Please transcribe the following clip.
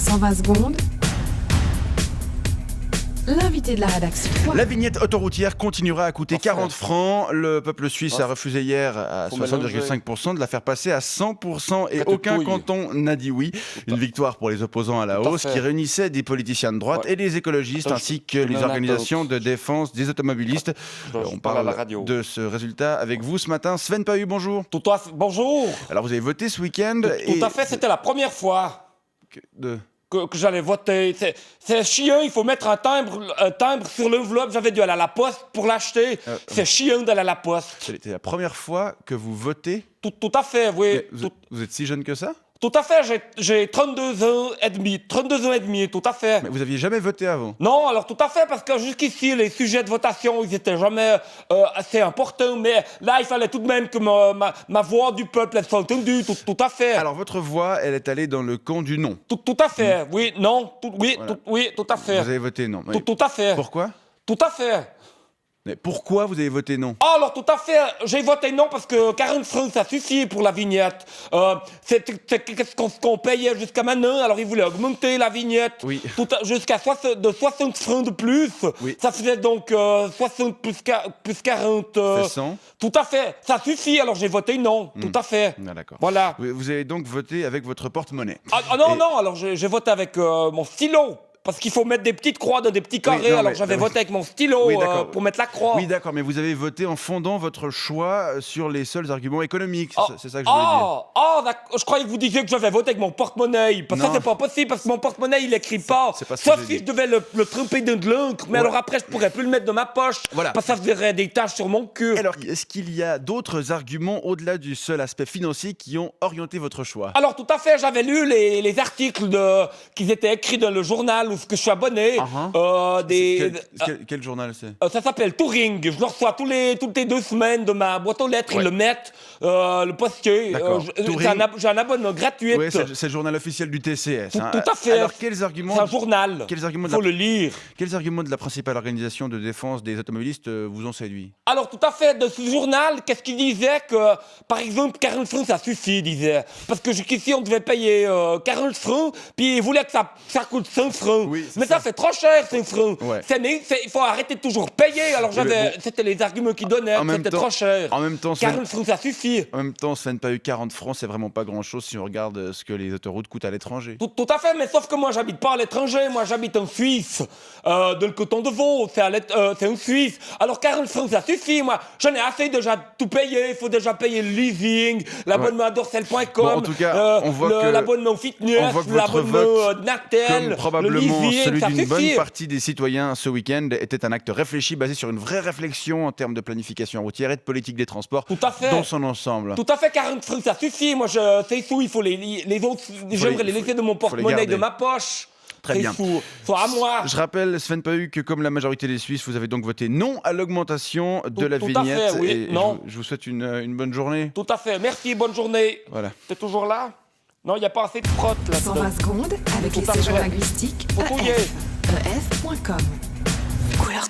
120 secondes. L'invité de la rédaction. La vignette autoroutière continuera à coûter 40 francs. Le peuple suisse a refusé hier à 60,5% de la faire passer à 100% et aucun canton n'a dit oui. Une victoire pour les opposants à la hausse qui réunissait des politiciens de droite et des écologistes ainsi que les organisations de défense des automobilistes. On parle de ce résultat avec vous ce matin. Sven Pahu, bonjour. Tout à fait. Bonjour. Alors vous avez voté ce week-end. Tout à fait, c'était la première fois que j'allais voter. C'est chiant, il faut mettre un timbre sur l'enveloppe. J'avais dû aller à la poste pour l'acheter. C'est chiant d'aller à la poste. C'était la première fois que vous votez? Tout à fait, oui. Vous êtes si jeune que ça? Tout à fait, j'ai 32 ans et demi. 32 ans et demi, tout à fait. Mais vous aviez jamais voté avant? Non, alors tout à fait, parce que jusqu'ici, les sujets de votation, ils étaient jamais assez importants. Mais là, il fallait tout de même que ma voix du peuple elle soit entendue, tout à fait. Alors votre voix, elle est allée dans le camp du non? Tout à fait, oui, non, tout à fait. Vous avez voté non? Tout à fait. Pourquoi? Tout à fait. Mais pourquoi vous avez voté non? Oh, alors tout à fait, j'ai voté non parce que 40 francs ça suffit pour la vignette. C'est ce qu'on payait jusqu'à maintenant, alors ils voulaient augmenter la vignette. Oui. Jusqu'à 60 francs de plus. Oui. Ça faisait donc 60 plus 40. C'est 100. Tout à fait, ça suffit, alors j'ai voté non, tout à fait. Ah, d'accord. Voilà. Vous avez donc voté avec votre porte-monnaie? Non, alors j'ai voté avec mon stylo. Parce qu'il faut mettre des petites croix dans des petits carrés, alors j'avais voté avec mon stylo pour mettre la croix. Oui, d'accord, mais vous avez voté en fondant votre choix sur les seuls arguments économiques, c'est ça que je voulais dire. D'accord, je croyais que vous disiez que j'avais voté avec mon porte-monnaie. Parce que ça, c'est pas possible, parce que mon porte-monnaie, il écrit pas. C'est pas ce Sauf que si j'ai je dit. devais le tremper dans de l'encre, mais alors après, je pourrais plus le mettre dans ma poche. Voilà. Parce que ça verrait des taches sur mon cul. Alors, est-ce qu'il y a d'autres arguments au-delà du seul aspect financier qui ont orienté votre choix? Alors tout à fait, j'avais lu les articles qui étaient écrits dans le journal où je suis abonné. Quel journal c'est? Ça s'appelle Touring. Je le reçois toutes les 2 semaines de ma boîte aux lettres. Ils le mettent, le postier. J'ai un abonnement gratuit. Oui, c'est le journal officiel du TCS. Tout à fait. Alors, quels arguments? C'est un journal. Il faut le lire. Quels arguments de la principale organisation de défense des automobilistes vous ont séduit? Alors, tout à fait, de ce journal, qu'est-ce qu'il disait? Que, par exemple, 40 francs, ça suffit, il disait. Parce que jusqu'ici, on devait payer 40 francs, puis il voulait que ça coûte 5 francs. Oui, mais ça fait trop cher, 5 francs. Ouais. Il faut arrêter de toujours payer. Alors, c'était les arguments qu'il donnait, c'était trop cher. En même temps, 40 francs, ça suffit. En même temps, ça n'a pas eu 40 francs, c'est vraiment pas grand-chose si on regarde ce que les autoroutes coûtent à l'étranger. Tout à fait, mais sauf que moi, j'habite pas à l'étranger. Moi, j'habite en Suisse, dans le canton de Vaud. C'est en Suisse. Alors, 40 francs, ça suffit. Moi, j'en ai assez déjà tout payer. Il faut déjà payer le leasing, l'abonnement à dorsel.com, Bon, en tout cas, on voit que l'abonnement fitness, l'abonnement Natel, comme probablement le leasing, celui d'une bonne suffit. partie des citoyens ce week-end, était un acte réfléchi basé sur une vraie réflexion en termes de planification routière et de politique des transports Tout à fait. dans son ensemble. Tout à fait, 40 francs, ça suffit. Moi, ces sous, il faut les autres, j'aimerais les laisser de mon porte-monnaie, de ma poche. Très bien. Soit à moi. Je rappelle, Sven Pahu, que comme la majorité des Suisses, vous avez donc voté non à l'augmentation de la vignette. Tout à fait, oui. Et non. Je vous souhaite une bonne journée. Tout à fait. Merci, bonne journée. Voilà. T'es toujours là? Non, il n'y a pas assez de frotte là. 120 secondes avec les séjours linguistiques EF.com. Couleur